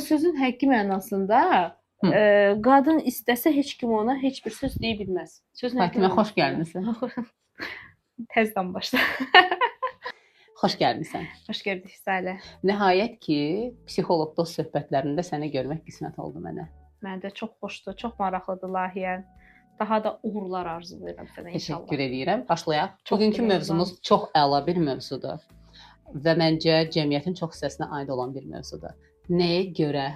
sözün həqqi mənasında qadın istəsə heç kim ona heç bir söz deyə bilməz. Sözün həqqi Fatimə, xoş mənasında. gəlmisən. Təzədən başla. Xoş gəlmisən. Xoş gördük Salə. Nəhayət ki, psixoloq dost söhbətlərində səni görmək qismət oldu mənə. Mənə də çox xoşdur, çox maraqlıdır layihən. Daha da uğurlar arzulayıram sənə inşallah. Təşəkkür edirəm. Başlayaq. Çox Bugünkü gözəl. mövzumuz çox əla bir mövzudur və məncə cəmiyyətin çox hissəsinə aid olan bir mövzudur. Nəyə görə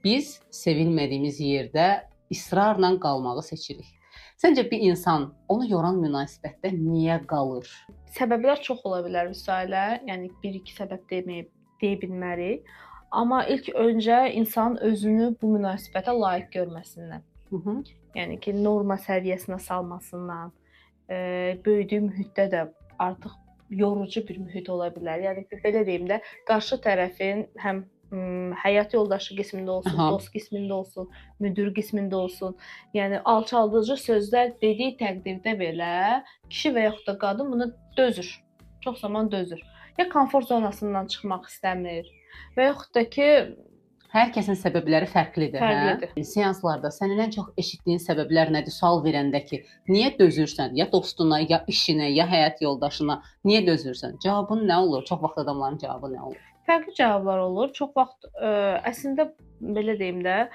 biz sevilmədiyimiz yerdə israrla qalmağı seçirik? Səncə bir insan onu yoran münasibətdə niyə qalır? Səbəblər çox ola bilər Salə. Yəni 1-2 səbəb deyə bilmərik. Amma ilk öncə insan özünü bu münasibətə layiq görməsindən. Yəni ki, norma səviyyəsinə salmasından, böyüdüyü mühitdə də artıq yorucu bir mühit ola bilər. Yəni ki, belə deyim də, qarşı tərəfin həm həyat yoldaşı qismində olsun, dost qismində olsun, müdir qismində olsun. Yəni alçaldıcı sözlər dediyi təqdirdə belə kişi və yaxud da qadın buna dözür. Çox zaman dözür. Ya komfort zonasından çıxmaq istəmir və yaxud da ki, hər kəsin səbəbləri fərqlidir, Fərqlidir. hə? Seanslarda sənin ən çox eşitdiyin səbəblər nədir? Sual verəndə ki, niyə dözürsən? Ya dostuna, ya işinə, ya həyat yoldaşına niyə dözürsən? Cavabın nə olur? Çox vaxt adamların cavabı nə olur? Fərqli cavablar olur. Çox vaxt əslində belə deyim də,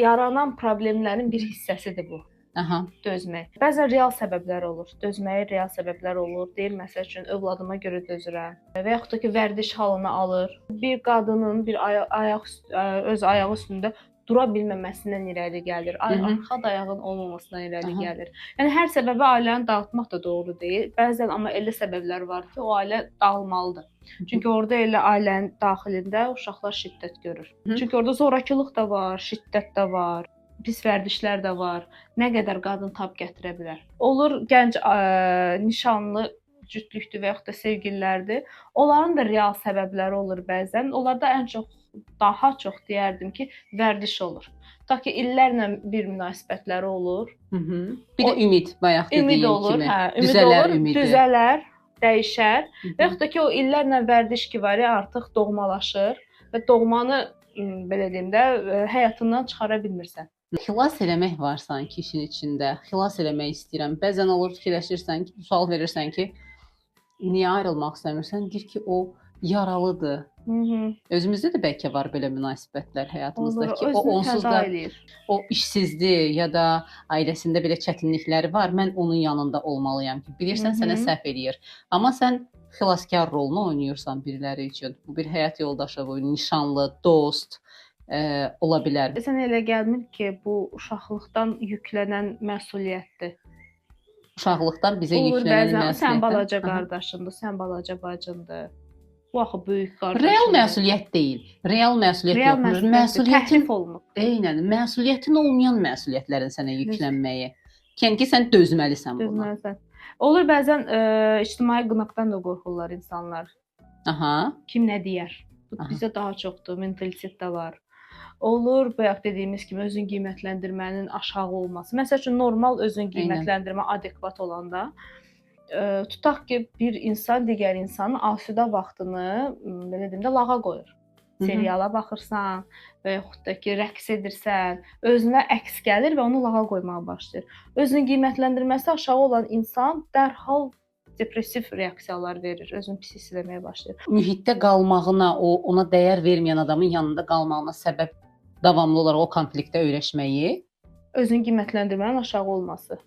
yaranan problemlərin bir hissəsidir bu. Aha. Dözmək. Bəzən real səbəblər olur. Dözməyə real səbəblər olur. Deyir məsəl üçün övladıma görə dözürəm və yaxud da ki vərdiş halını alır. Bir qadının öz ayağı üstündə dura bilməməsindən irəli gəlir. Arxa dayağın olmamasından irəli gəlir. Yəni hər səbəbi ailəni dağıtmaq da doğru deyil. Bəzən amma elə səbəblər var ki, o ailə dağılmalıdır. Çünki orada elə ailənin daxilində uşaqlar şiddət görür. Çünki orada zorakılıq da var, şiddət də var. Pis vərdişlər də var. Nə qədər qadın tab gətirə bilər. Olur gənc nişanlı cütlükdür və yaxud da sevgililərdir. Onların da real səbəbləri olur bəzən. Onlarda daha çox deyərdim ki, vərdiş olur. Ta ki illərlə bir münasibətləri olur. Bir də ümid, bayaq dediyim kimi. Düzələr ümidi. Düzələr, dəyişər. Və yaxud da ki o illərlə vərdiş ki var ya artıq doğmalaşır və doğmanı belə deyim də həyatından çıxara bilmirsən. Xilas eləmək var sanki işin içində. Xilas eləmək istəyirəm. Bəzən olur fikirləşirsən ki, sual verirsən ki, niyə ayrılmaq istəmirsən? Deyir ki, o yaralıdır. Özümüzdə də bəlkə var belə münasibətlər həyatımızdakı. O onsuz da o işsizdir ya da ailəsində belə çətinlikləri var. Mən onun yanında olmalıyam ki, bilirsən sənə səhv eləyir. Amma sən xilaskar rolunu oynayırsan biriləri üçün. Bu bir həyat yoldaşı, bu nişanlı, dost ola bilər. Sənə elə gəlmir ki, bu uşaqlıqdan yüklənən məsuliyyətdir. Uşaqlıqdan bizə yüklənən məsuliyyət. Sən balaca qardaşındır, sən balaca bacındır. Bu axı böyük qardaşındır. Real məsuliyyət deyil. Real məsuliyyət yoxdur. Məsuliyyətin olunub. Eynən, məsuliyyətin olmayan məsuliyyətlərin sənə yüklənməyi. Yəni ki, sən dözməlisən buna. Dözməlisən. Olur bəzən ictimai qınaqdan da qorxurlar insanlar. Kim nə deyər? Bu bizə daha çoxdur, mentalitetdə var. Olur, bayaq dediyimiz kimi özün qiymətləndirmənin aşağı olması. Məsəl üçün normal özün qiymətləndirmə adekvat olanda tutaq ki, bir insan digər insanın asudə vaxtını belə deyim də lağa qoyur. Seriala baxırsan və yaxud da ki, rəqs edirsən, özünə əks gəlir və onu lağa qoymağa başlayır. Özünün qiymətləndirməsi aşağı olan insan dərhal depressiv reaksiyalar verir, özünü pis hiss etməyə başlayır. Mühitdə qalmağına, ona dəyər verməyən adamın yanında qalmağına səbəb davamlı olaraq o konfliktə öyrəşməyi, özünün qiymətləndirmənin aşağı olması.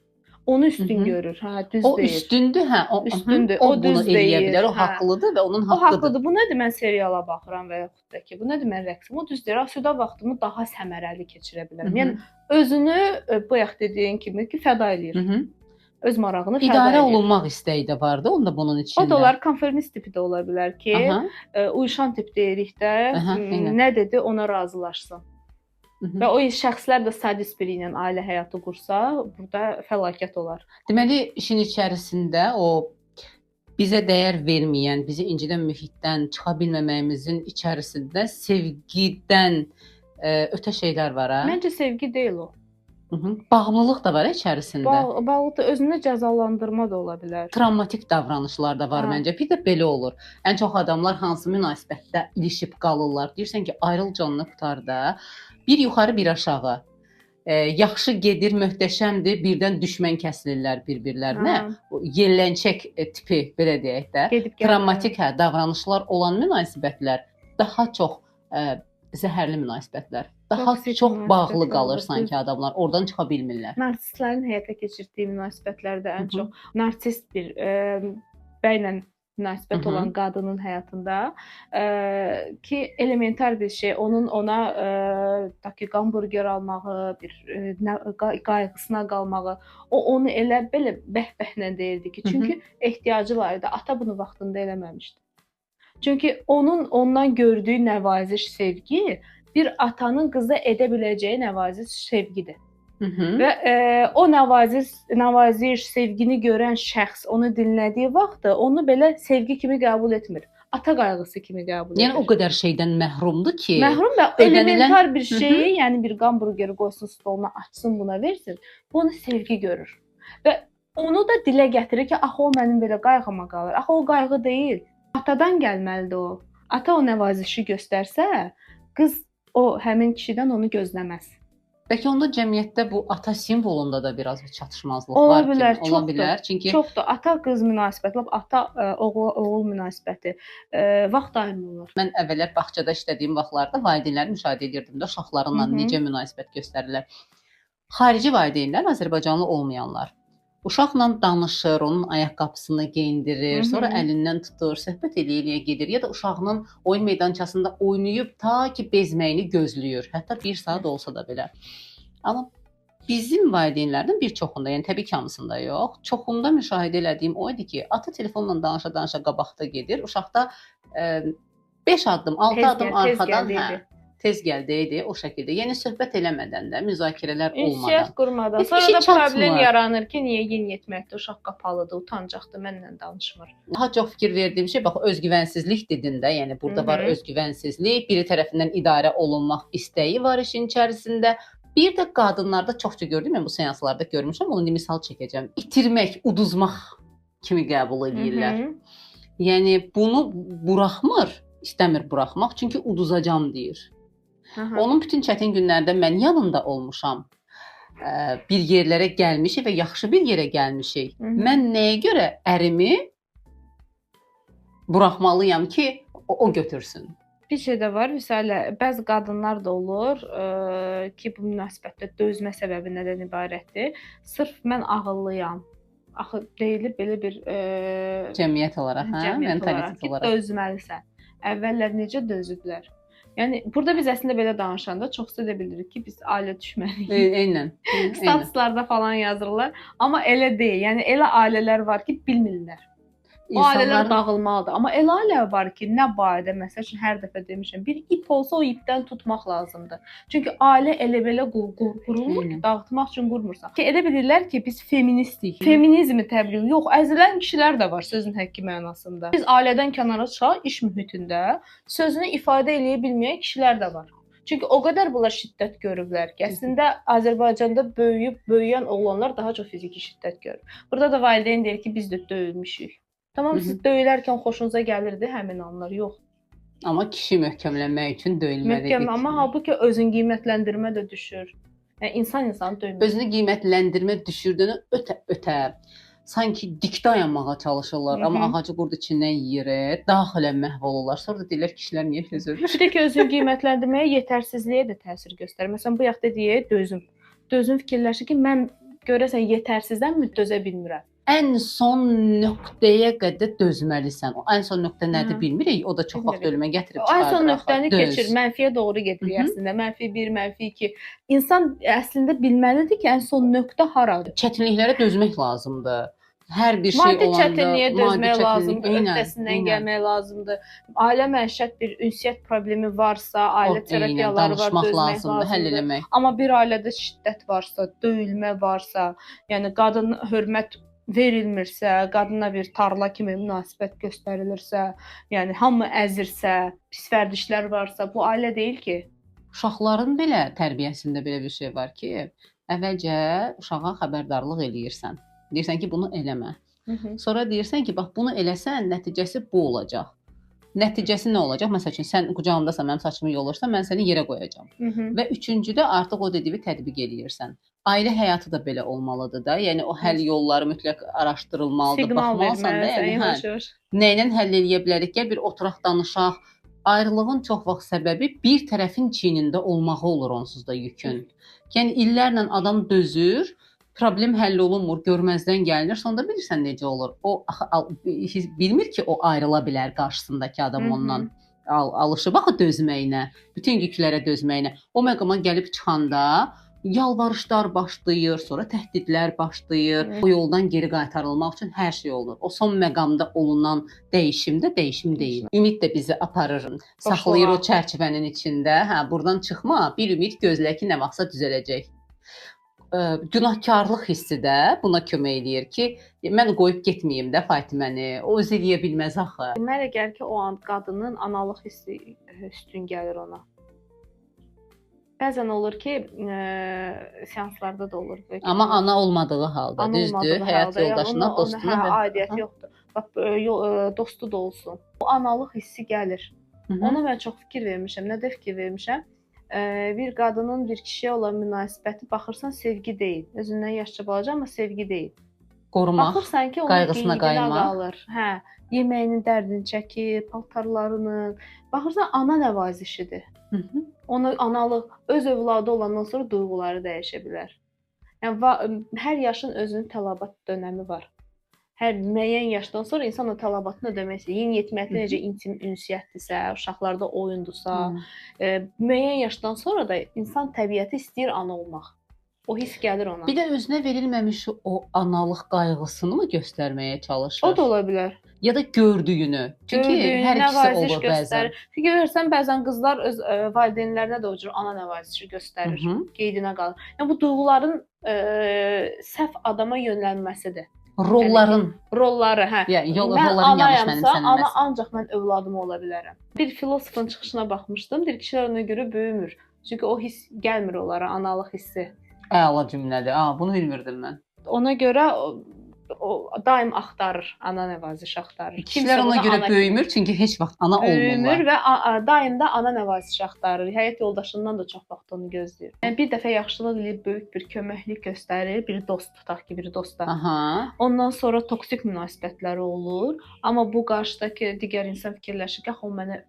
Onu üstün görür, düz deyir. O üstündür, üstündür. O bunu eləyə bilər, o haqlıdır və onun haqqıdır. O haqlıdır. Bu nədir? Mən seriala baxıram və yaxud da ki, bu nədir? Mən rəqsim. O düz deyir. Asudə vaxtımı daha səmərəli keçirə bilərəm. Yəni özünü bayaq dediyin kimi ki, fəda eləyir. Öz marağını fəda İdarə olunmaq istəyi də vardı, onda bunun içində. O da olar, konformist tipi də ola bilər ki, uyuşan tip deyirik də, nə dedi ona razılaşsın. Və o şəxslər də sadist biri ilə ailə həyatı qursa, burada fəlakət olar. Deməli, işin içərisində o bizə dəyər verməyən, bizi incidən mühitdən çıxa bilməməyimizin içərisində sevgidən ötə şeylər var, ha? Məncə sevgi deyil o. Bağımlılıq da var içərisində. Bağlı özünə cəzalandırma da ola bilər. Travmatik davranışlar da var məncə. Bir də belə olur. Ən çox adamlar hansı münasibətdə ilişib qalırlar. Deyirsən ki, ayrıl canını qurtar da. Bir yuxarı, bir aşağı. Yaxşı gedir, möhtəşəmdir, birdən düşmən kəsilirlər bir-birlərinə. Yellənçək tipi belə deyək də. Travmatik davranışlar olan münasibətlər daha çox zəhərli münasibətlər. Daha çox bağlı qalır sanki adamlar. Oradan çıxa bilmirlər. Narsistlərin həyata keçirdiyi münasibətlərdə ən çox narsist bir bəylə münasibət olan qadının həyatında ki, elementar bir şey, onun ona hamburger almağı, bir qayğısına qalmağı, o onu elə belə bəhbəhlə deyirdi ki, çünki ehtiyacı var idi. Ata bunu vaxtında eləməmişdi. Çünki onun ondan gördüyü nəvaziş sevgi bir atanın qıza edə biləcəyi nəvaziş sevgidir. Və o nəvaziş sevgini görən şəxs onu dinlədiyi vaxtda onu belə sevgi kimi qəbul etmir. Ata qayğısı kimi qəbul edir. Yəni o qədər şeydən məhrumdur ki, məhrum və elementar bir şeyi, yəni bir hamburgeri qoysun stoluna, açsın, buna versin, bu onu sevgi görür. Və onu da dilə gətirir ki, axı o mənim belə qayğıma qalır. Axı o qayğı deyil. Atadan gəlməlidir o. Ata o nəvazişi göstərsə, qız o həmin kişidən onu gözləməz. Bəlkə onda cəmiyyətdə bu ata simvolunda da biraz bir çatışmazlıq var ki, ola bilər. Çünki çoxdur. Ata-qız münasibəti, ata-oğul münasibəti vaxt ayrılır. Mən əvvəllər bağçada işlədiyim vaxtlarda valideynləri müşahidə edirdim də uşaqlarınla necə münasibət göstərirlər. Xarici valideynlər, Azərbaycanlı olmayanlar, uşaqla danışır, onun ayaqqabısını geyindirir, sonra əlindən tutur, söhbət eləyə gedir ya da uşağının oyun meydançasında oynayıb ta ki bezməyini gözləyir. Hətta 1 saat olsa da belə. Amma bizim valideynlərdən bir çoxunda, yəni təbii ki, hamısında yox, çoxunda müşahidə elədiyim o idi ki, ata telefonla danışa-danışa qabaqda gedir, uşaqda 5 addım, 6 addım arxadan tez gəldiydi o şəkildə. Yəni söhbət eləmədən də, müzakirələr olmadan. Ünsiyyət qurmadan. Sonra da problem yaranır ki, niyə yeniyetməkdə uşaq qapalıdır, utancaqdır, mənlə danışmır. Daha çox fikir verdiyim şey bax özgüvənsizlik dedində, yəni burada var özgüvənsizlik, biri tərəfindən idarə olunmaq istəyi var işin içərisində. Bir də qadınlarda çoxca gördüm, mən bu seanslarda görmüşəm, onu misal çəkəcəm. İtirmək, uduzmaq kimi qəbul edirlər. Yəni bunu buraxmır, istəmir buraxmaq, çünki uduzacam deyir. Onun bütün çətin günlərdə mən yanında olmuşam. Bir yerlərə gəlmişik və yaxşı bir yerə gəlmişik. Mən nəyə görə ərimi buraxmalıyam ki, o götürsün? Bir şey də var, Vüsalə, bəzi qadınlar da olur ki, bu münasibətdə dözmə səbəbi nədən ibarətdir? Sırf mən ağıllıyam. Axı deyilir belə bir cəmiyyət olaraq, mentalitet olaraq dözməlisən. Əvvəllər necə dözüblər? Yəni burada biz əslində belə danışanda çox da bilirik ki, biz ailə düşməniyik. Eynən. Statuslarda falan yazırlar, amma elə deyil. Yəni elə ailələr var ki, bilmirlər. O ailələr dağılmalıdır. Amma elə ailə var ki, nə barədə, məsəl üçün hər dəfə demişəm, bir ip olsa o ipdən tutmaq lazımdır. Çünki ailə elə belə qurulmur ki, dağıtmaq üçün qurmursan. Ki elə bilirlər ki, biz feministik. Feminizmi təbliğ. Yox, əzilən kişilər də var sözün həqqi mənasında. Biz ailədən kənara çıxaq, iş mühitində sözünü ifadə eləyə bilməyən kişilər də var. Çünki o qədər bunlar şiddət görüblər ki, əslində Azərbaycanda böyüyən oğlanlar daha çox fiziki şiddət görür. Burada da valideyn deyir ki, biz də döyülmüşük. Tamam, siz döyülərkən xoşunuza gəlirdi həmin anlar, yox. Amma kişi möhkəmlənmək üçün döyülməlidir. Amma halbuki özün qiymətləndirmə də düşür. Yəni insan insanı döymür. Özünü qiymətləndirmə düşürdüyünü ötə sanki dik dayanmağa çalışırlar, amma ağacı qurd içindən yeyir, daxilən məhv olurlar. Sonra da deyirlər kişilər niyə belə ölür? Bir də ki, özünü qiymətləndirməyə yetərsizliyə də təsir göstərir. Məsələn, bu yaxda deyək dözüm. Dözüm fikirləşir ki, mən görəsən yetərsizdən dözə bilmirəm. Ən son nöqtəyə qədər dözməlisən. O ən son nöqtə nədir bilmirik. O da çox vaxt ölümə gətirib çıxarır. Ən son nöqtəni keçir, mənfiyə doğru gedir əslində. Mənfi 1, mənfi 2. İnsan əslində bilməlidir ki, ən son nöqtə haradır. Çətinliklərə dözmək lazımdır. Hər bir şey maddi olanda çətinliyə dözmək lazımdır, öhdəsindən gəlmək lazımdır. Ailə məişət bir ünsiyyət problemi varsa, ailə terapiyaları var, dözmək lazımdır. Həll eləmək. Amma bir ailədə şiddət varsa, döyülmə varsa, yəni qadın hörmət verilmirsə, qadına bir tarla kimi münasibət göstərilirsə, yəni hamı əzirsə, pis vərdişlər varsa, bu ailə deyil ki. Uşaqların belə tərbiyəsində belə bir şey var ki, əvvəlcə uşağa xəbərdarlıq eləyirsən. Deyirsən ki, bunu eləmə. Sonra deyirsən ki, bax bunu eləsən, nəticəsi bu olacaq. Nəticəsi nə olacaq? Məsəl üçün sən qucağımdasan, mənim saçımı yolursan, mən səni yerə qoyacağam. Və üçüncüdə artıq o dediyi tətbiq eləyirsən. Ailə həyatı da belə olmalıdır da. Yəni o həll yolları mütləq araşdırılmalıdır, baxmalısan da. Yəni nə ilə həll eləyə bilərik? Gəl bir oturaq danışaq. Ayrılığın çox vaxt səbəbi bir tərəfin çiynində olmağı olur, onsuz da yükün. Yəni illərlə adam dözür, problem həll olunmur, görməzdən gəlinir. Sonda bilirsən necə olur? O bilmir ki, o ayrıla bilər qarşısındakı adam ondan. Alışıb axı dözməyinə, bütün yüklərə dözməyinə. O məqama gəlib çıxanda yalvarışlar başlayır, sonra təhdidlər başlayır. O yoldan geri qaytarılmaq üçün hər şey olur. O son məqamda olunan dəyişim də dəyişim deyil. Ümid də bizi aparır, saxlayır o çərçivənin içində. Hə, buradan çıxma, bir ümid gözlə ki, nə vaxtsa düzələcək. Günahkarlıq hissi də buna kömək eləyir ki, mən qoyub getməyim də Fatiməni. O özü eləyə bilməz axı. Mənə gəlir ki, o an qadının analıq hissi üstün gəlir ona. Bəzən olur ki, seanslarda da olur. Amma ana olmadığı halda, düzdür, həyat yoldaşına, dostuna aidiyyəti yoxdur. Bax, dostu da olsun. O analıq hissi gəlir. Ona mən çox fikir vermişəm. Nədə fikir vermişəm? Bir qadının bir kişiyə olan münasibəti baxırsan sevgi deyil. Özündən yaşca balaca, amma sevgi deyil. Qorumaq, baxırsan ki, qayğısına qaymaq. Qalır. Hə, yeməyinin dərdini çəkir, paltarlarının. Baxırsan ana nəvazişidir. Onu analıq öz övladı olandan sonra duyğuları dəyişə bilər. Yəni hər yaşın özünün tələbat dönəmi var. Hər müəyyən yaşdan sonra insan o tələbatını ödəmək istəyir. Yeniyetməlikdə necə intim ünsiyyətdirsə, uşaqlarda oyundursa, müəyyən yaşdan sonra da insan təbiəti istəyir ana olmaq. O hiss gəlir ona. Bir də özünə verilməmiş o analıq qayğısını mı göstərməyə çalışır? O da ola bilər. Ya da gördüyünü. Çünki hər ikisi olur bəzən. Çünki görürsən, bəzən qızlar öz valideynlərinə də o cür ana nəvazişi göstərir, qeydinə qalır. Yəni bu duyğuların səhv adama yönəlməsidir. Rolları, hə. Yəni rolların yanlış mənimsənilməsi. Ana ancaq mən övladım ola bilərəm. Bir filosofun çıxışına baxmışdım. Deyir, kişilər ona görə böyümür. Çünki o hiss gəlmir onlara, analıq hissi. Əla cümlədir. Bunu bilmirdim mən. Ona görə o daim axtarır, ana nəvazişi axtarır. Kişilər ona görə böyümür, çünki heç vaxt ana olmurlar. Böyümür və daim də ana nəvazişi axtarır. Həyat yoldaşından da çox vaxt onu gözləyir. Yəni bir dəfə yaxşılıq eləyib, böyük bir köməklik göstərir, bir dost tutaq ki, bir dosta. Ondan sonra toksik münasibətləri olur, amma bu qarşıdakı digər insan fikirləşir ki, o mənə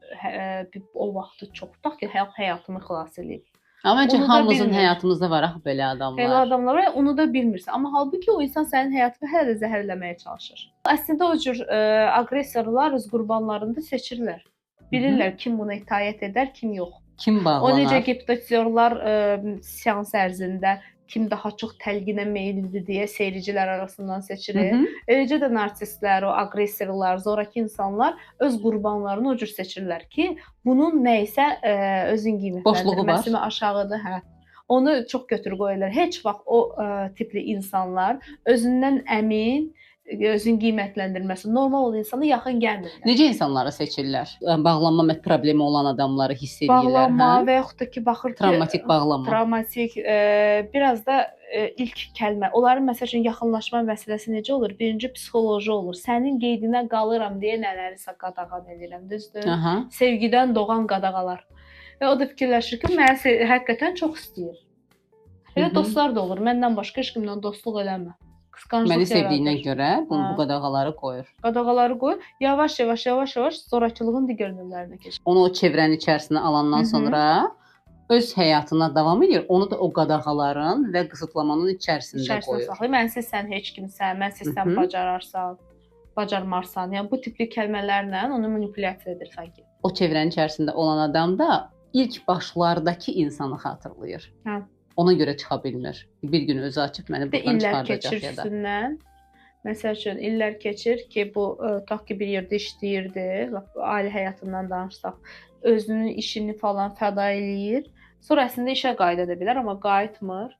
o vaxtı çox tutaq ki, həyatımı xilas eləyib. Amma məncə hamımızın həyatımızda var axı belə adamlar. Belə adamlar var, onu da bilmirsən. Amma halbuki o insan sənin həyatını hələ də zəhərləməyə çalışır. Əslində o cür aqressorlar öz qurbanlarını da seçirlər. Bilirlər kim buna itaət edər, kim yox. Kim bağlanar. O necə hipnotizorlar seans ərzində kim daha çox təlqinə meyllidir deyə seyircilər arasından seçilir. Eləcə də narsistlər, o aqressorlar, zorakı insanlar öz qurbanlarını o cür seçirlər ki, bunun nə isə özün qiymətləndirməsi aşağıdır, hə. Onu çox götür qoyurlar. Heç vaxt o tipli insanlar özündən əmin, özün qiymətləndirməsi, normal olan insana yaxın gəlmirlər. Necə insanları seçirlər? Bağlanma problemi olan adamları hiss edirlər, bağlanma və yaxud da ki, baxır ki, travmatik bağlanma. Travmatik, biraz da ilk kəlmə. Onların məsəl üçün yaxınlaşma məsələsi necə olur? Birinci psixoloji olur. Sənin qeydinə qalıram deyə nələrisə qadağan edirəm, düzdür? Sevgidən doğan qadağalar. Və o da fikirləşir ki, mənə həqiqətən çox istəyir. Elə dostlar da olur. Məndən başqa heç kimlə dostluq eləmə. Məni sevdiyinə görə bu qadağaları qoyur. Qadağaları qoyur. Yavaş-yavaş zorakılığın digər növlərinə keçir. Onu o çevrənin içərisinə alandan sonra öz həyatına davam edir. Onu da o qadağaların və qısıtlamanın içərisində qoyur. Saxlayır. Mənsiz sən heç kimsən, mənsiz sən bacararsan, bacarmarsan. Yəni bu tipli kəlmələrlə onu manipulyasiya edir sanki. O çevrənin içərisində olan adam da ilk başlardakı insanı xatırlayır. Hə. Ona görə çıxa bilmir. Bir gün özü açıb məni buradan çıxardacaq ya da. Üstündən, məsəl üçün illər keçir ki, bu tutaq ki, bir yerdə işləyirdi, ailə həyatından danışsaq, özünün işini falan fəda eləyir. Sonra əslində işə qayıda bilər, amma qayıtmır.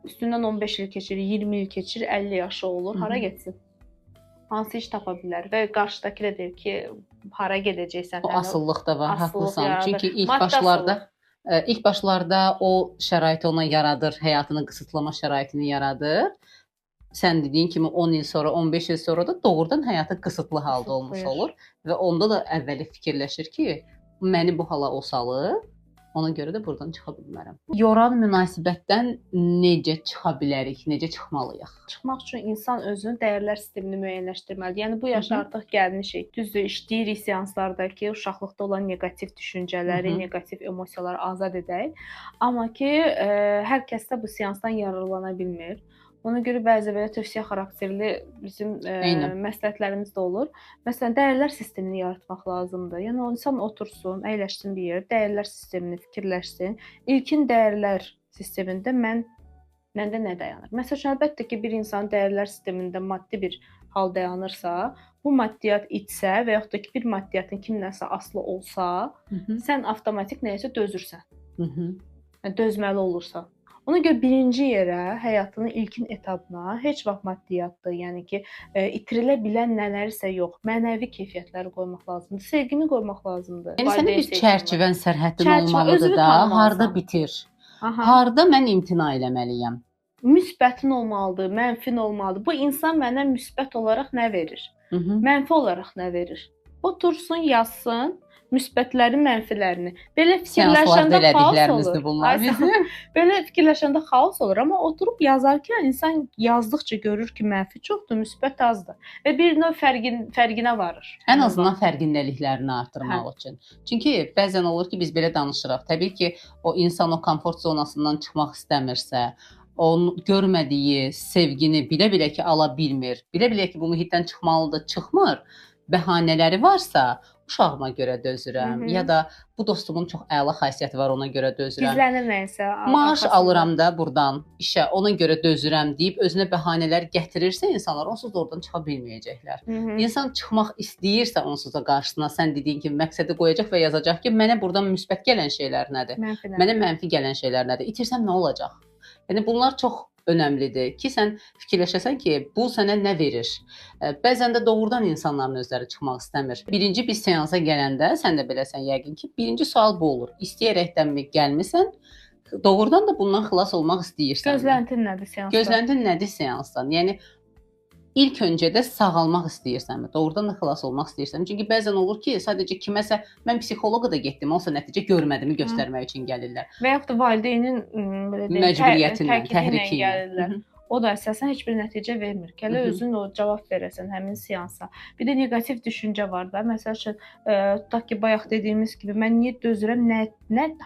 Üstündən 15 il keçir, 20 il keçir, 50 yaşı olur, hara getsin? Hansı iş tapa bilər və qarşıdakı da deyir ki, hara gedəcəksən? O asılılıq da var, haqlısan. Çünki ilk başlarda İlk başlarda o şəraiti ona yaradır, həyatını qısıtlama şəraitini yaradır. Sən dediyin kimi 10 il sonra, 15 il sonra da doğrudan həyatı qısıtlı halda olmuş olur və onda da əvvəli fikirləşir ki, məni bu hala o salıb, ona görə də burdan çıxa bilmərəm. Yoran münasibətdən necə çıxa bilərik, necə çıxmalıyıq? Çıxmaq üçün insan özünün dəyərlər sistemini müəyyənləşdirməlidir. Yəni bu yaşa artıq gəlmişik. Düzdür, işləyirik seanslardakı uşaqlıqda olan neqativ düşüncələri, neqativ emosiyaları azad edək. Amma ki, hər kəs də bu seansdan yararlana bilmir. Ona görə bəzi belə tövsiyə xarakterli bizim məsləhətlərimiz də olur. Məsələn, dəyərlər sistemini yaratmaq lazımdır. Yəni o insan otursun, əyləşsin bir yerə, dəyərlər sistemini fikirləşsin. İlkin dəyərlər sistemində məndə nə dayanır? Məsələn, əlbəttə ki, bir insan dəyərlər sistemində maddi bir hal dayanırsa, bu maddiyyat itsə və yaxud da ki, bir maddiyyatın kimdənsə asılı olsa, sən avtomatik nəyəsə dözürsən. Yəni dözməli olursan. Ona görə birinci yerə, həyatının ilkin etabına heç vaxt maddiyyatdır, yəni ki, itirilə bilən nələrisə yox, mənəvi keyfiyyətləri qoymaq lazımdır, sevgini qoymaq lazımdır. Yəni sənin bir çərçivən, sərhəddin olmalıdır da, harda bitir, harda mən imtina eləməliyəm? Müsbətin olmalıdır, mənfin olmalıdır. Bu insan mənə müsbət olaraq nə verir? Mənfi olaraq nə verir? Otursun, yazsın. Müsbətləri, mənfilərini. Belə fikirləşəndə xaos olur. Belə fikirləşəndə xaos olur, amma oturub yazarkən insan yazdıqca görür ki, mənfi çoxdur, müsbət azdır və bir növ fərqinə varır. Ən azından fərqindəliklərini artırmaq üçün. Çünki bəzən olur ki, biz belə danışırıq. Təbii ki, o insan o komfort zonasından çıxmaq istəmirsə, onun görmədiyi sevgini bilə-bilə ki, ala bilmir, bilə-bilə ki, bu mühitdən çıxmalıdır, çıxmır, bəhanələri varsa, uşağıma görə dözürəm, ya da bu dostumun çox əla xasiyyəti var, ona görə dözürəm. Gizlənir nəysə. Maaş alıram da buradan işə, ona görə dözürəm deyib özünə bəhanələr gətirirsə insanlar, onsuz da oradan çıxa bilməyəcəklər. İnsan çıxmaq istəyirsə onsuz da qarşısına sən dediyin kimi məqsədi qoyacaq və yazacaq ki, mənə buradan müsbət gələn şeylər nədir? Mənə mənfi gələn şeylər nədir? İtirsəm nə olacaq? Yəni bunlar çox önəmlidir ki, sən fikirləşəsən ki, bu sənə nə verir? Bəzən də doğrudan insanların özləri çıxmaq istəmir. Birinci bir seansa gələndə, sən də beləsən yəqin ki, birinci sual bu olur. İstəyərəkdənmi gəlmisən? Doğrudan da bundan xilas olmaq istəyirsən. Gözləntin nədir seansdan? Gözləntin nədir seansdan? Yəni İlk öncə də sağalmaq istəyirsənmi? Doğrudan da xilas olmaq istəyirsən? Çünki bəzən olur ki, sadəcə kiməsə mən psixoloqa da getdim, olsa nəticə görmədimi göstərmək üçün gəlirlər. Və yaxud da valideynin belə məcburiyyətindən, təhriki ilə gəlirlər. O da əsasən heç bir nəticə vermir. Gələ özün o cavab verəsən həmin seansa. Bir də neqativ düşüncə var da. Məsəl üçün, tutaq ki, bayaq dediyimiz kimi mən niyə dözürəm?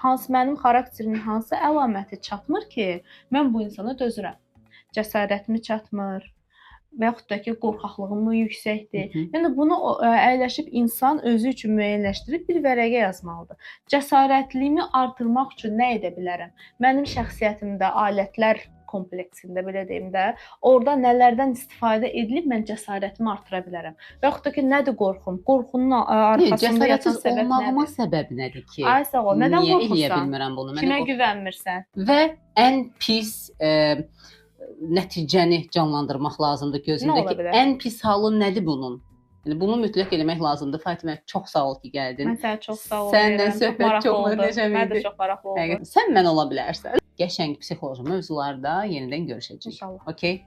Hansı mənim xarakterimin hansı əlaməti çatmır ki, mən bu insana dözürəm? Cəsarətimi çatmır. Və yaxud da ki, qorxaqlığım yüksəkdir. Yəni bunu əyləşib insan özü üçün müəyyənləşdirib bir vərəqə yazmalıdır. Cəsarətliyimi artırmaq üçün nə edə bilərəm? Mənim şəxsiyyətimdə alətlər kompleksində belə deyim də, orada nələrdən istifadə edilib mən cəsarətimi artıra bilərəm. Və yaxud da ki, nədir qorxum? Qorxunun arxasında yatan səbəb nədir? Olmağıma səbəb nədir ki? Ay sağ ol. Nədən qorxursan? Niyə eləyə bilmirəm bunu? Kimə güvənmirsən? Və ən pis nəticəni canlandırmaq lazımdır gözündəki. Ən pis halı nədir bunun? Yəni bunu mütləq eləmək lazımdır. Fatimə, çox sağ ol ki, gəldin. Mən sənə çox sağ ol. Səndən söhbət çox necə idi? Mən də çox maraqlı oldu. Sən mən ola bilərsən. Qəşəng psixoloji mövzularda yenidən görüşəcəyik. İnşallah. Okay?